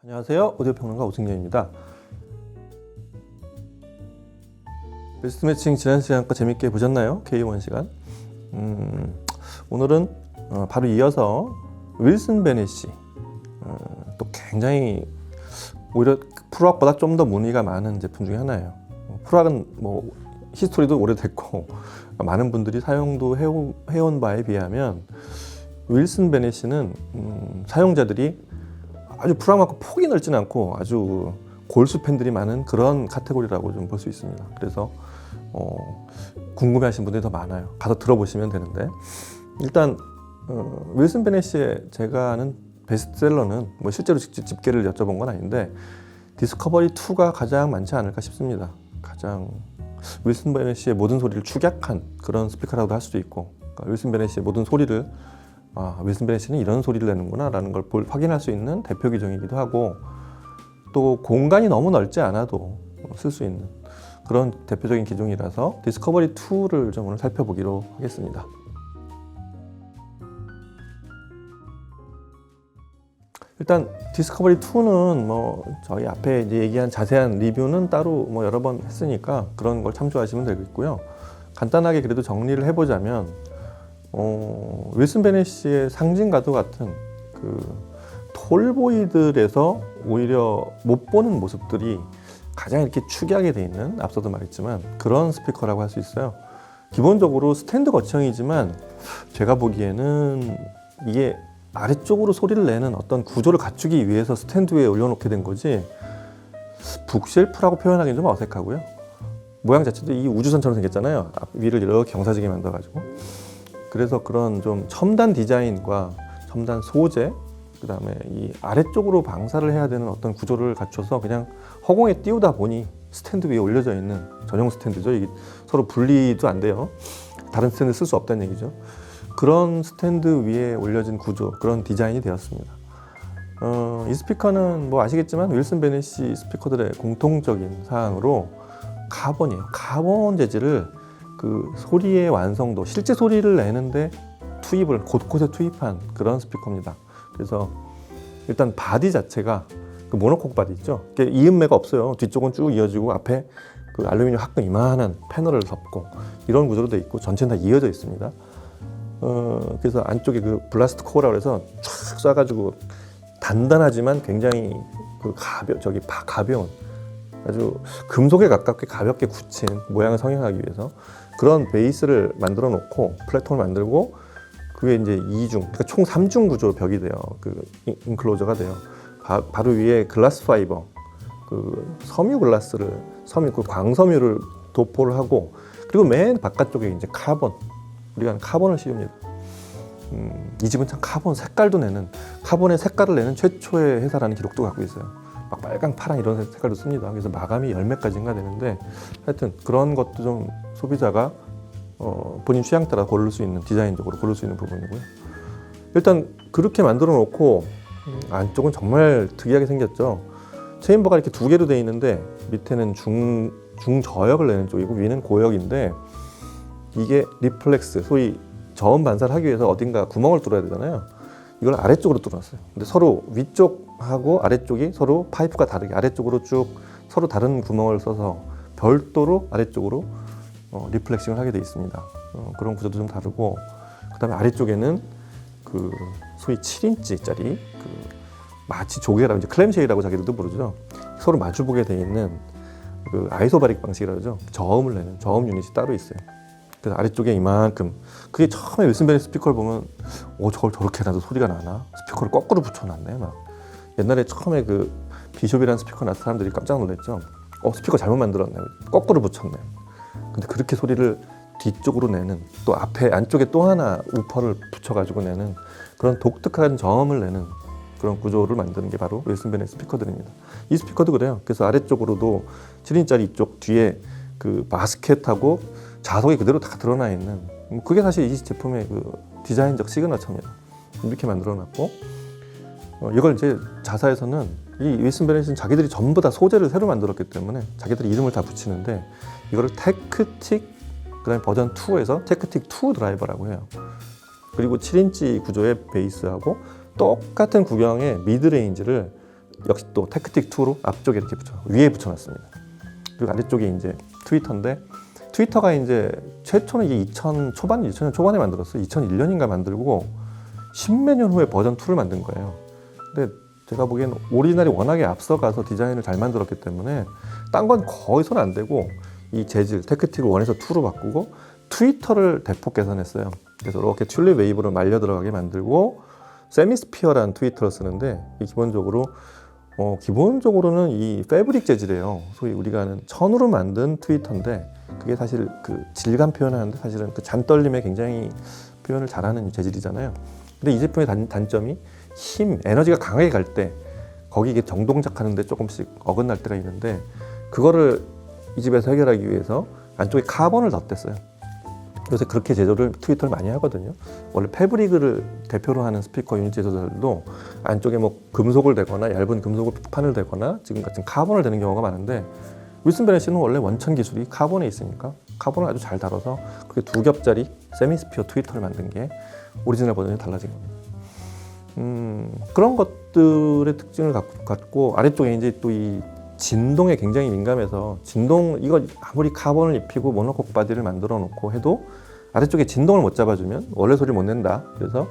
안녕하세요. 오디오평론가 오승현입니다. 베스트 매칭 지난 시간과 재밌게 보셨나요? K1 시간. 오늘은 바로 이어서 윌슨 베넷이 또 굉장히 오히려 프로학보다 좀 더 문의가 많은 제품 중에 하나예요. 프로학은 뭐 히스토리도 오래됐고 많은 분들이 사용도 해온 바에 비하면 윌슨 베넷은 사용자들이 아주 프로학만큼 폭이 넓지는 않고 아주 골수 팬들이 많은 그런 카테고리라고 좀 볼 수 있습니다. 그래서 궁금해하시는 분들이 더 많아요. 가서 들어보시면 되는데 일단 윌슨 베넷의 제가 아는 베스트셀러는 뭐 실제로 직접 집계를 여쭤본 건 아닌데 디스커버리 2가 가장 많지 않을까 싶습니다. 가장 윌슨 베넷의 모든 소리를 축약한 그런 스피커라고도 할 수도 있고, 그러니까 윌슨 베넷의 모든 소리를 윌슨 베넷은 이런 소리를 내는구나 라는 걸 확인할 수 있는 대표 기종이기도 하고, 또 공간이 너무 넓지 않아도 쓸 수 있는 그런 대표적인 기종이라서 디스커버리 2를 좀 오늘 살펴보기로 하겠습니다. 일단 디스커버리 2는 뭐 저희 앞에 이제 얘기한 자세한 리뷰는 따로 뭐 여러 번 했으니까 그런 걸 참조하시면 되겠고요. 간단하게 그래도 정리를 해보자면 윌슨 베넷의 상징과도 같은 그 톨보이들에서 오히려 못 보는 모습들이 가장 이렇게 축약이 돼 있는, 앞서도 말했지만 그런 스피커라고 할 수 있어요. 기본적으로 스탠드 거치형이지만 제가 보기에는 이게 아래쪽으로 소리를 내는 어떤 구조를 갖추기 위해서 스탠드 위에 올려놓게 된 거지 북쉘프라고 표현하기는 좀 어색하고요. 모양 자체도 이 우주선처럼 생겼잖아요. 위를 이렇게 경사지게 만들어가지고. 그래서 그런 좀 첨단 디자인과 첨단 소재, 그 다음에 이 아래쪽으로 방사를 해야 되는 어떤 구조를 갖춰서 그냥 허공에 띄우다 보니 스탠드 위에 올려져 있는 전용 스탠드죠. 이게 서로 분리도 안 돼요. 다른 스탠드 쓸 수 없다는 얘기죠. 그런 스탠드 위에 올려진 구조, 그런 디자인이 되었습니다. 이 스피커는 뭐 아시겠지만 윌슨 베넷이 스피커들의 공통적인 사항으로 카본이에요. 카본 재질을 그 소리의 완성도, 실제 소리를 내는데 투입을 곳곳에 투입한 그런 스피커입니다. 그래서 일단 바디 자체가 그 모노콕 바디 있죠. 이음매가 없어요. 뒤쪽은 쭉 이어지고 앞에 그 알루미늄 합금 이만한 패널을 덮고 이런 구조로 되어 있고 전체는 다 이어져 있습니다. 그래서 안쪽에 그 블라스트 코어라고 해서 쫙 쏴가지고 단단하지만 굉장히 그 가벼운 아주 금속에 가깝게 가볍게 굳힌 모양을 성형하기 위해서 그런 베이스를 만들어 놓고 플랫폼을 만들고 그게 이제 2중, 그러니까 총 3중 구조 벽이 돼요. 그 인클로저가 돼요. 바로 위에 글라스 파이버, 그 섬유 글라스를 그 광섬유를 도포를 하고, 그리고 맨 바깥쪽에 이제 카본, 우리가 하는 카본을 씌웁니다. 이 집은 참 카본 색깔도 내는, 카본의 색깔을 내는 최초의 회사라는 기록도 갖고 있어요. 막 빨강, 파랑 이런 색깔도 씁니다. 그래서 마감이 10매까지인가 되는데 하여튼 그런 것도 좀 소비자가 본인 취향 따라 고를 수 있는, 디자인적으로 고를 수 있는 부분이고요. 일단 그렇게 만들어 놓고 안쪽은 정말 특이하게 생겼죠. 체인버가 이렇게 두 개로 되어 있는데 밑에는 중저역을 내는 쪽이고 위는 고역인데, 이게 리플렉스, 소위 저음 반사를 하기 위해서 어딘가 구멍을 뚫어야 되잖아요. 이걸 아래쪽으로 뚫어놨어요. 근데 서로 위쪽하고 아래쪽이 서로 파이프가 다르게 아래쪽으로 쭉 서로 다른 구멍을 써서 별도로 아래쪽으로 리플렉싱을 하게 돼 있습니다. 그런 구조도 좀 다르고, 그 다음에 아래쪽에는 그 소위 7인치짜리 그 마치 조개라고, 이제 클램쉘이라고 자기들도 부르죠. 서로 마주보게 돼 있는 그 아이소바릭 방식이라고 하죠. 저음을 내는 저음 유닛이 따로 있어요. 그래서 아래쪽에 이만큼, 그게 처음에 윌슨 베넷 스피커를 보면 저걸 저렇게 해놔도 소리가 나나? 스피커를 거꾸로 붙여놨네. 막 옛날에 처음에 그 비숍이라는 스피커 나서 사람들이 깜짝 놀랐죠. 스피커 잘못 만들었네, 거꾸로 붙였네. 근데 그렇게 소리를 뒤쪽으로 내는, 또 앞에 안쪽에 또 하나 우퍼를 붙여가지고 내는 그런 독특한 저음을 내는 그런 구조를 만드는 게 바로 윌슨 베넷 스피커들입니다. 이 스피커도 그래요. 그래서 아래쪽으로도 7인짜리 이쪽 뒤에 그 바스켓하고 자석이 그대로 다 드러나 있는, 그게 사실 이 제품의 그 디자인적 시그너처입니다. 이렇게 만들어놨고, 이걸 이제 자사에서는 이 윌슨 베넷은 자기들이 전부 다 소재를 새로 만들었기 때문에 자기들이 이름을 다 붙이는데, 이거를 테크틱, 그다음에 버전 2에서 테크틱 2 드라이버라고 해요. 그리고 7인치 구조의 베이스하고 똑같은 구경의 미드레인지를 역시 또 테크틱2로 앞쪽에 이렇게 위에 붙여놨습니다. 그리고 아래쪽에 이제 트위터인데, 트위터가 이제 최초는 이게 2000년 초반에 만들었어요. 2001년인가 만들고 10몇 년 후에 버전 2를 만든 거예요. 근데 제가 보기엔 오리지널이 워낙에 앞서가서 디자인을 잘 만들었기 때문에 딴 건 거의 손 안 대고 이 재질, 테크틱을 1에서 2로 바꾸고 트위터를 대폭 개선했어요. 그래서 이렇게 튤립 웨이브로 말려 들어가게 만들고 세미스피어라는 트위터를 쓰는데, 이 기본적으로는 이 패브릭 재질이에요. 소위 우리가 아는 천으로 만든 트위터인데, 그게 사실 그 질감 표현하는데 사실은 그 잔떨림에 굉장히 표현을 잘하는 재질이잖아요. 근데 이 제품의 단점이 힘, 에너지가 강하게 갈 때 거기 이게 정동작하는데 조금씩 어긋날 때가 있는데, 그거를 이 집에서 해결하기 위해서 안쪽에 카본을 덧댔어요. 요새 그렇게 제조를 트위터를 많이 하거든요. 원래 패브릭을 대표로 하는 스피커 유닛 제조들도 안쪽에 뭐 금속을 대거나 얇은 금속을 판을 대거나 지금 같은 카본을 대는 경우가 많은데, 윌슨 베네시는 원래 원천 기술이 카본에 있으니까 카본을 아주 잘 다뤄서 그렇게 2겹짜리 세미스피어 트위터를 만든 게 오리지널 버전이 달라진 겁니다. 그런 것들의 특징을 갖고 아래쪽에 이제 또 이 진동에 굉장히 민감해서, 이거 아무리 카본을 입히고 모노콕 바디를 만들어 놓고 해도 아래쪽에 진동을 못 잡아주면 원래 소리를 못 낸다. 그래서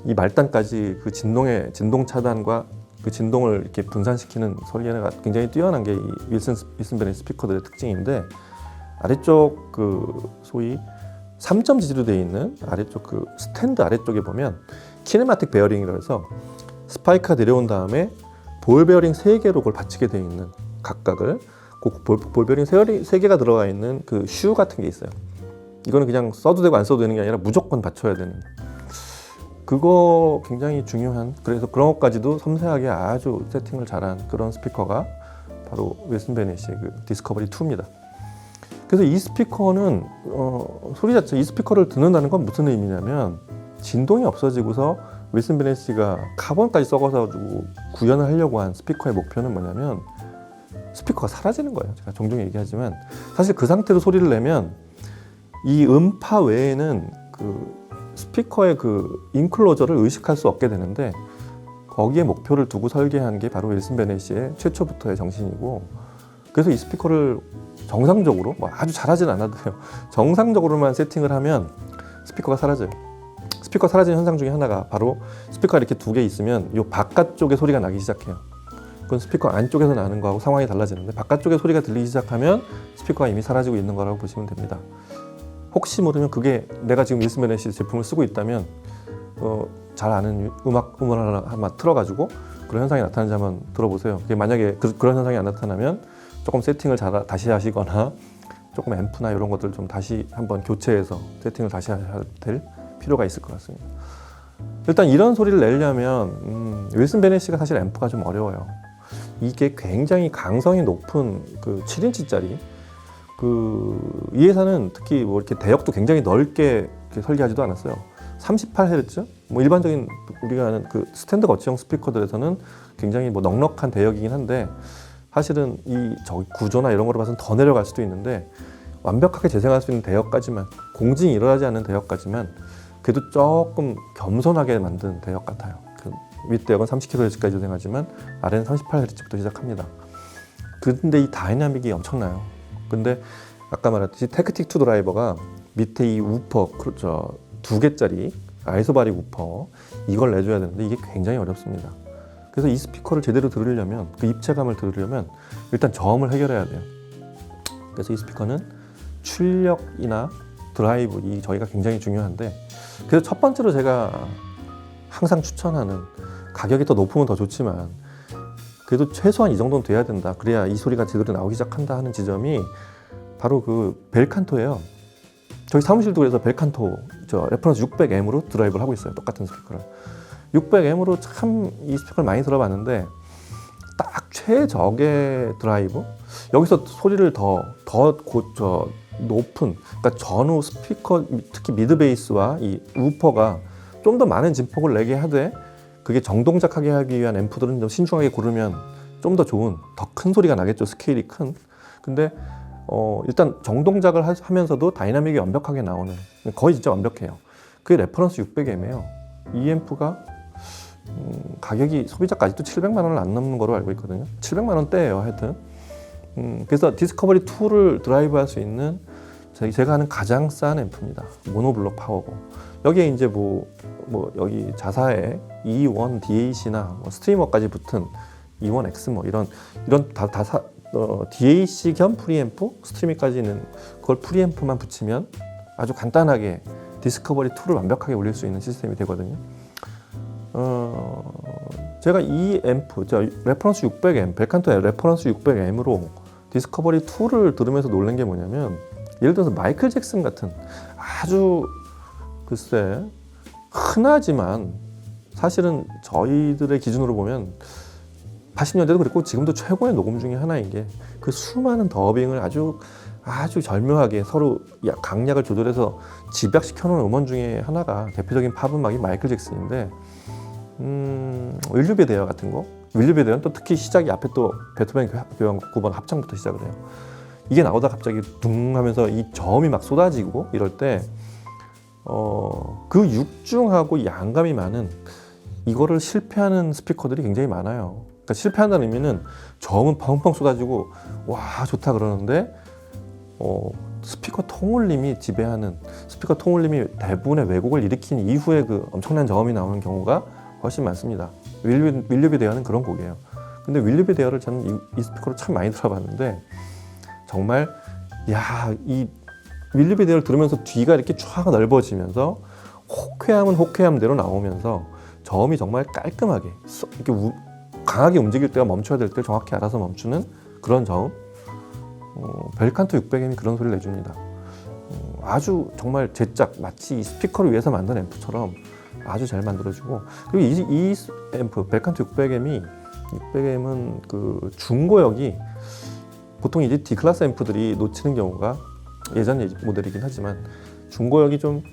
이 말단까지 그 진동 차단과 그 진동을 이렇게 분산시키는 소리가 굉장히 뛰어난 게 이 윌슨 베네시 스피커들의 특징인데, 아래쪽 그 소위 3점 지지로 되어 있는 아래쪽 그 스탠드 아래쪽에 보면 키네마틱 베어링이라고 해서 스파이크가 내려온 다음에 볼 베어링 3개로 그걸 받치게 되어 있는 각각을, 볼 베어링 3개가 들어가 있는 그 슈 같은 게 있어요. 이거는 그냥 써도 되고 안 써도 되는 게 아니라 무조건 받쳐야 되는, 그거 굉장히 중요한, 그래서 그런 것까지도 섬세하게 아주 세팅을 잘한 그런 스피커가 바로 윌슨 베네시의 그 디스커버리 2입니다. 그래서 이 스피커는 소리 자체, 이 스피커를 듣는다는 건 무슨 의미냐면, 진동이 없어지고서 윌슨 베네시가 카본까지 썩어서 구현을 하려고 한 스피커의 목표는 뭐냐면, 스피커가 사라지는 거예요. 제가 종종 얘기하지만 사실 그 상태로 소리를 내면 이 음파 외에는 그 스피커의 그 인클로저를 의식할 수 없게 되는데, 거기에 목표를 두고 설계한 게 바로 윌슨 베네시의 최초부터의 정신이고, 그래서 이 스피커를 정상적으로, 뭐 아주 잘하진 않아도요, 정상적으로만 세팅을 하면 스피커가 사라져요. 스피커 사라지는 현상 중에 하나가 바로 스피커가 이렇게 2개 있으면 이 바깥쪽에 소리가 나기 시작해요. 그건 스피커 안쪽에서 나는 거하고 상황이 달라지는데, 바깥쪽에 소리가 들리기 시작하면 스피커가 이미 사라지고 있는 거라고 보시면 됩니다. 혹시 모르면 그게 내가 지금 윌슨 베네시 제품을 쓰고 있다면 잘 아는 음원을 하나 틀어가지고 그런 현상이 나타나는지 한번 들어보세요. 그게 만약에 그런 현상이 안 나타나면 조금 세팅을 다시 하시거나 조금 앰프나 이런 것들 좀 다시 한번 교체해서 세팅을 다시 해야 될 필요가 있을 것 같습니다. 일단 이런 소리를 내려면 윌슨 베네시가 사실 앰프가 좀 어려워요. 이게 굉장히 강성이 높은 그 7인치짜리 이 회사는 특히 뭐 이렇게 대역도 굉장히 넓게 이렇게 설계하지도 않았어요. 38Hz? 뭐 일반적인 우리가 아는 그 스탠드 거치형 스피커들에서는 굉장히 뭐 넉넉한 대역이긴 한데, 사실은 이 구조나 이런 거로 봐서는 더 내려갈 수도 있는데, 완벽하게 재생할 수 있는 대역까지만, 공진이 일어나지 않는 대역까지만 그래도 조금 겸손하게 만든 대역 같아요. 그 윗대역은 30kHz까지 재생하지만 아래는 38Hz부터 시작합니다. 근데 이 다이나믹이 엄청나요. 근데 아까 말했듯이 테크틱2 드라이버가 밑에 이 우퍼, 그렇죠, 2개짜리 아이소바릭 우퍼, 이걸 내줘야 되는데 이게 굉장히 어렵습니다. 그래서 이 스피커를 제대로 들으려면, 그 입체감을 들으려면 일단 저음을 해결해야 돼요. 그래서 이 스피커는 출력이나 드라이브, 이 저희가 굉장히 중요한데, 그래서 첫 번째로 제가 항상 추천하는, 가격이 더 높으면 더 좋지만 그래도 최소한 이 정도는 돼야 된다, 그래야 이 소리가 제대로 나오기 시작한다 하는 지점이 바로 그 벨칸토예요. 저희 사무실도 그래서 벨칸토 레퍼런스 600M으로 드라이브를 하고 있어요. 똑같은 스피커를 600M으로 참 이 스피커를 많이 들어봤는데, 딱 최적의 드라이브, 여기서 소리를 더 높은, 그러니까 전후 스피커, 특히 미드 베이스와 이 우퍼가 좀 더 많은 진폭을 내게 하되, 그게 정동작하게 하기 위한 앰프들은 좀 신중하게 고르면 좀 더 좋은, 더 큰 소리가 나겠죠. 스케일이 큰. 근데 일단 정동작을 하면서도 다이나믹이 완벽하게 나오는, 거의 진짜 완벽해요. 그게 레퍼런스 600M이에요. 이 앰프가 가격이 소비자가 아직도 700만 원을 안 넘는 거로 알고 있거든요. 700만 원대예요, 하여튼. 그래서 디스커버리 2를 드라이브할 수 있는 제가 하는 가장 싼 앰프입니다. 모노블록 파워고. 여기에 이제 여기 자사의 E1 DAC나 스트리머까지 붙은 E1X 이런 DAC 겸 프리앰프, 스트리머까지는 그걸 프리앰프만 붙이면 아주 간단하게 디스커버리 2를 완벽하게 올릴 수 있는 시스템이 되거든요. 제가 이 앰프, 레퍼런스 600M, 벨칸토의 레퍼런스 600M으로 디스커버리 2를 들으면서 놀란 게 뭐냐면, 예를 들어서 마이클 잭슨 같은 아주 글쎄 흔하지만 사실은 저희들의 기준으로 보면 80년대도 그랬고 지금도 최고의 녹음 중에 하나인 게 그 수많은 더빙을 아주 절묘하게 서로 강약을 조절해서 집약시켜 놓은 음원 중에 하나가 대표적인 팝 음악이 마이클 잭슨인데, 윌류베 데어 같은 거, 윌류베 데어는 또 특히 시작이 앞에 또 베토벤 교향 9번 합창부터 시작을 해요. 이게 나오다 갑자기 둥 하면서 이 저음이 막 쏟아지고 이럴 때 그 육중하고 양감이 많은 이거를 실패하는 스피커들이 굉장히 많아요. 그러니까 실패한다는 의미는 저음은 펑펑 쏟아지고 와 좋다 그러는데 스피커 통울림이 지배하는, 스피커 통울림이 대부분의 왜곡을 일으킨 이후에 그 엄청난 저음이 나오는 경우가 훨씬 많습니다. 윌류베 데어는 그런 곡이에요. 근데 윌류베 데어를 저는 이 스피커로 참 많이 들어봤는데, 정말 이 윌류베 데어를 들으면서 뒤가 이렇게 쫙 넓어지면서 호쾌함은 호쾌함대로 나오면서 저음이 정말 깔끔하게 이렇게 강하게 움직일 때와 멈춰야 될 때 정확히 알아서 멈추는 그런 저음. 벨칸토 600M이 그런 소리를 내줍니다. 아주 정말 제작, 마치 이 스피커를 위해서 만든 앰프처럼 아주 잘 만들어주고, 그리고 이 앰프 벨칸토 600M은 그 중고역이 보통 이제 D클래스 앰프들이 놓치는 경우가, 예전 모델이긴 하지만 중고역이 좀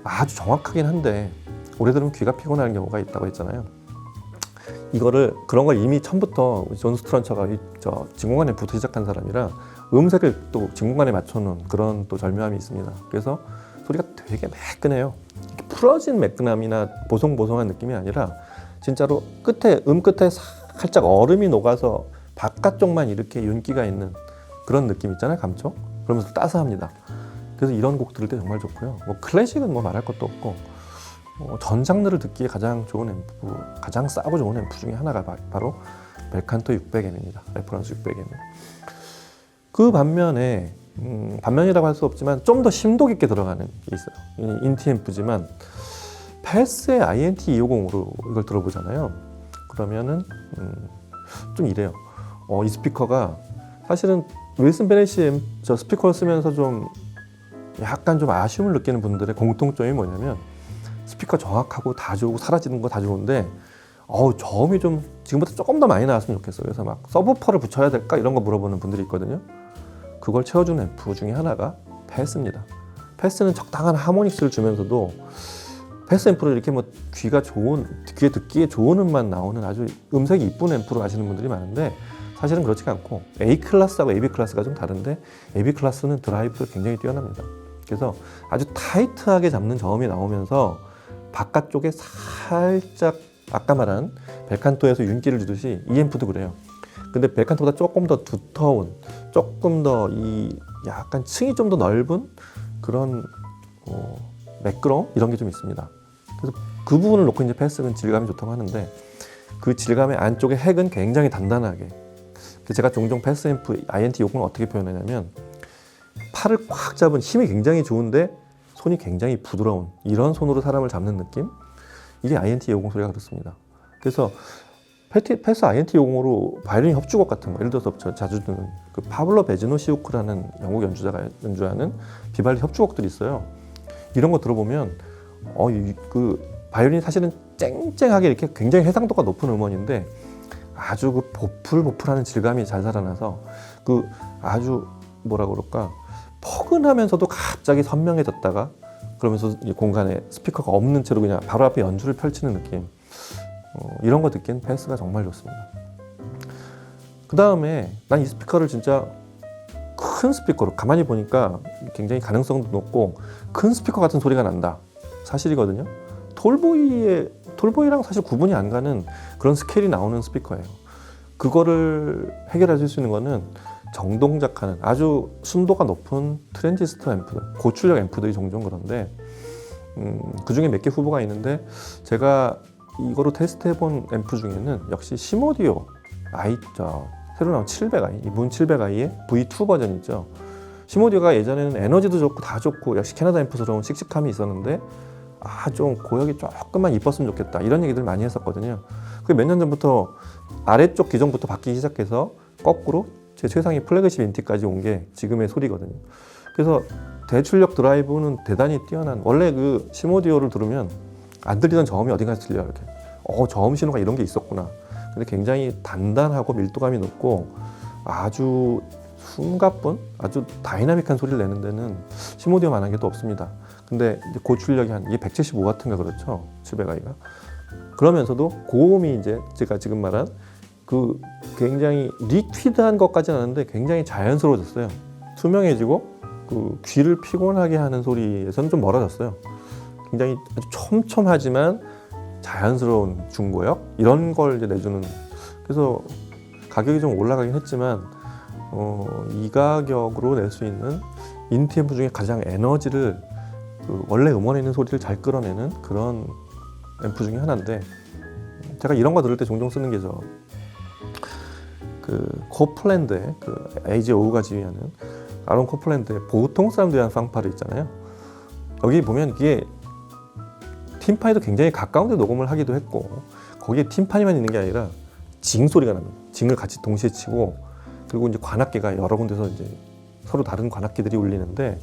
아주 정확하긴 한데 오래 들으면 귀가 피곤할 경우가 있다고 했잖아요. 그런 걸 이미 처음부터 존 스트런처가 진공관 앰프부터 시작한 사람이라 음색을 또 진공관에 맞춰놓은 그런 또 절묘함이 있습니다. 그래서 소리가 되게 매끈해요. 풀어진 매끈함이나 보송보송한 느낌이 아니라 진짜로 끝에 살짝 얼음이 녹아서 바깥쪽만 이렇게 윤기가 있는 그런 느낌 있잖아요, 감촉. 그러면서 따스합니다. 그래서 이런 곡 들을 때 정말 좋고요. 클래식은 말할 것도 없고, 전 장르를 듣기에 가장 좋은 앰프, 가장 싸고 좋은 앰프 중에 하나가 바로 벨칸토 600M입니다. 레퍼런스 600M. 그 반면에 반면이라고 할 수 없지만 좀 더 심도 깊게 들어가는 게 있어요. 인티 앰프지만 패스의 INT 250으로 이걸 들어보잖아요. 그러면은 좀 이래요. 이 스피커가 사실은 윌슨 베넷이 저 스피커를 쓰면서 좀 약간 좀 아쉬움을 느끼는 분들의 공통점이 뭐냐면, 스피커 정확하고 다 좋고 사라지는 거 다 좋은데 저음이 좀 지금부터 조금 더 많이 나왔으면 좋겠어요. 그래서 막 서브퍼를 붙여야 될까 이런 거 물어보는 분들이 있거든요. 그걸 채워주는 앰프 중에 하나가 패스입니다. 패스는 적당한 하모닉스를 주면서도, 패스 앰프를 이렇게 귀에 듣기에 좋은 음만 나오는 아주 음색이 이쁜 앰프로 아시는 분들이 많은데, 사실은 그렇지가 않고 A 클래스하고 AB 클래스가 좀 다른데, AB 클래스는 드라이브가 굉장히 뛰어납니다. 그래서 아주 타이트하게 잡는 저음이 나오면서 바깥쪽에 살짝 아까 말한 벨칸토에서 윤기를 주듯이 이 앰프도 그래요. 근데 벨칸토보다 조금 더 두터운, 조금 더 약간 층이 좀 더 넓은 그런 매끄러움 이런 게 좀 있습니다. 그래서 그 부분을 놓고 이제 패스는 질감이 좋다고 하는데, 그 질감의 안쪽의 핵은 굉장히 단단하게, 제가 종종 패스 앰프 INT 요금을 어떻게 표현하냐면, 팔을 꽉 잡은 힘이 굉장히 좋은데 손이 굉장히 부드러운 이런 손으로 사람을 잡는 느낌? 이게 INT 250 소리가 그렇습니다. 그래서 패스 INT 250으로 바이올린 협주곡 같은 거, 예를 들어서 자주 듣는 그 파블로 베즈노시우크라는 영국 연주자가 연주하는 비발디 협주곡들이 있어요. 이런 거 들어보면 그 바이올린이 사실은 쨍쨍하게 이렇게 굉장히 해상도가 높은 음원인데 아주 그 보풀보풀하는 질감이 잘 살아나서 그 아주 뭐라 그럴까, 포근하면서도 갑자기 선명해졌다가 그러면서 이 공간에 스피커가 없는 채로 그냥 바로 앞에 연주를 펼치는 느낌, 이런 거 듣기엔 패스가 정말 좋습니다. 그 다음에 난 이 스피커를 진짜 큰 스피커로, 가만히 보니까 굉장히 가능성도 높고 큰 스피커 같은 소리가 난다, 사실이거든요. 톨보이랑 사실 구분이 안 가는 그런 스케일이 나오는 스피커예요. 그거를 해결해 수 있는 거는 정동작하는 아주 순도가 높은 트랜지스터 앰프들, 고출력 앰프들이 종종 그런데 그 중에 몇 개 후보가 있는데 제가 이거로 테스트해본 앰프 중에는 역시 시모디오 새로 나온 700i, 문 700i의 V2 버전 있죠. 시모디오가 예전에는 에너지도 좋고 다 좋고 역시 캐나다 앰프스러운 씩씩함이 있었는데 좀 고역이 조금만 이뻤으면 좋겠다 이런 얘기들 많이 했었거든요. 그게 몇 년 전부터 아래쪽 기종부터 바뀌기 시작해서 거꾸로 제 최상위 플래그십 인티까지 온 게 지금의 소리거든요. 그래서 대출력 드라이브는 대단히 뛰어난, 원래 그 시모디오를 들으면 안 들리던 저음이 어딘가에서 들려요. 이렇게 저음 신호가 이런 게 있었구나. 근데 굉장히 단단하고 밀도감이 높고 아주 숨가쁜 아주 다이나믹한 소리를 내는 데는 시모디오만한 게 또 없습니다. 근데 이제 고출력이 이게 175W인가 그렇죠, 700i가. 그러면서도 고음이 이제 제가 지금 말한 그 굉장히 리퀴드한 것까지는 아닌데 굉장히 자연스러워졌어요. 투명해지고 그 귀를 피곤하게 하는 소리에서는 좀 멀어졌어요. 굉장히 아주 촘촘하지만 자연스러운 중고역 이런 걸 이제 내주는. 그래서 가격이 좀 올라가긴 했지만 이 가격으로 낼 수 있는 인티 앰프 중에 가장 에너지를 원래 음원에 있는 소리를 잘 끌어내는 그런 앰프 중에 하나인데, 제가 이런 거 들을 때 종종 쓰는 게 코플랜드의 에이지 오우가 지휘하는 아론 코플랜드의 보통 사람들이 하는 팡파르 있잖아요. 여기 보면 이게 팀파니도 굉장히 가까운 데 녹음을 하기도 했고, 거기에 팀파니만 있는 게 아니라 징 소리가 납니다. 징을 같이 동시에 치고, 그리고 이제 관악기가 여러 군데서 이제 서로 다른 관악기들이 울리는데,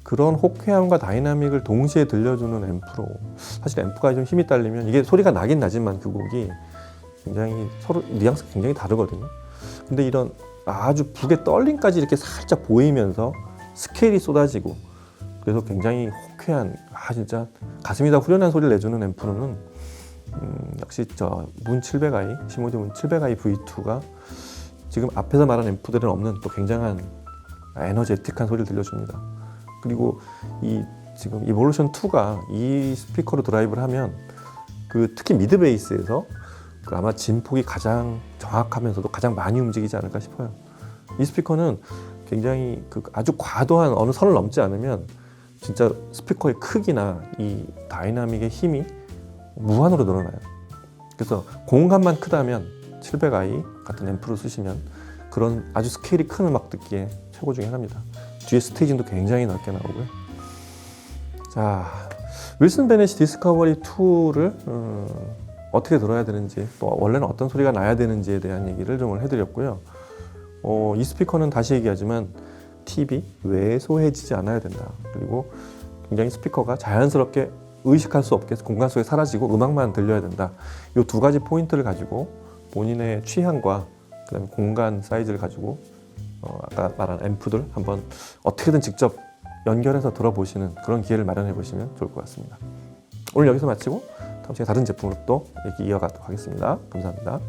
그런 호쾌함과 다이나믹을 동시에 들려주는 앰프로, 사실 앰프가 좀 힘이 딸리면 이게 소리가 나긴 나지만 그 곡이 굉장히 서로 뉘앙스가 굉장히 다르거든요. 근데 이런 아주 북의 떨림까지 이렇게 살짝 보이면서 스케일이 쏟아지고, 그래서 굉장히 호쾌한 진짜 가슴이 다 후련한 소리를 내주는 앰프는 역시 문 700i, 시모디오 문 700i V2가 지금 앞에서 말한 앰프들은 없는 또 굉장한 에너제틱한 소리를 들려줍니다. 그리고 지금 이볼루션 2가 이 스피커로 드라이브를 하면 특히 미드 베이스에서 아마 진폭이 가장 정확하면서도 가장 많이 움직이지 않을까 싶어요. 이 스피커는 굉장히 아주 과도한 어느 선을 넘지 않으면 진짜 스피커의 크기나 이 다이나믹의 힘이 무한으로 늘어나요. 그래서 공간만 크다면 700i 같은 앰프를 쓰시면 그런 아주 스케일이 큰 음악 듣기에 최고 중에 하나입니다. 뒤에 스테이징도 굉장히 넓게 나오고요. 자, 윌슨 베넷이 디스커버리 2를 어떻게 들어야 되는지, 또 원래는 어떤 소리가 나야 되는지에 대한 얘기를 좀 해드렸고요. 이 스피커는 다시 얘기하지만 팁이 왜소해지지 않아야 된다. 그리고 굉장히 스피커가 자연스럽게 의식할 수 없게 공간 속에 사라지고 음악만 들려야 된다. 이 두 가지 포인트를 가지고 본인의 취향과 그다음에 공간 사이즈를 가지고 아까 말한 앰프들 한번 어떻게든 직접 연결해서 들어보시는 그런 기회를 마련해 보시면 좋을 것 같습니다. 오늘 여기서 마치고 다음 시간에 다른 제품으로 또 얘기 이어가도록 하겠습니다. 감사합니다.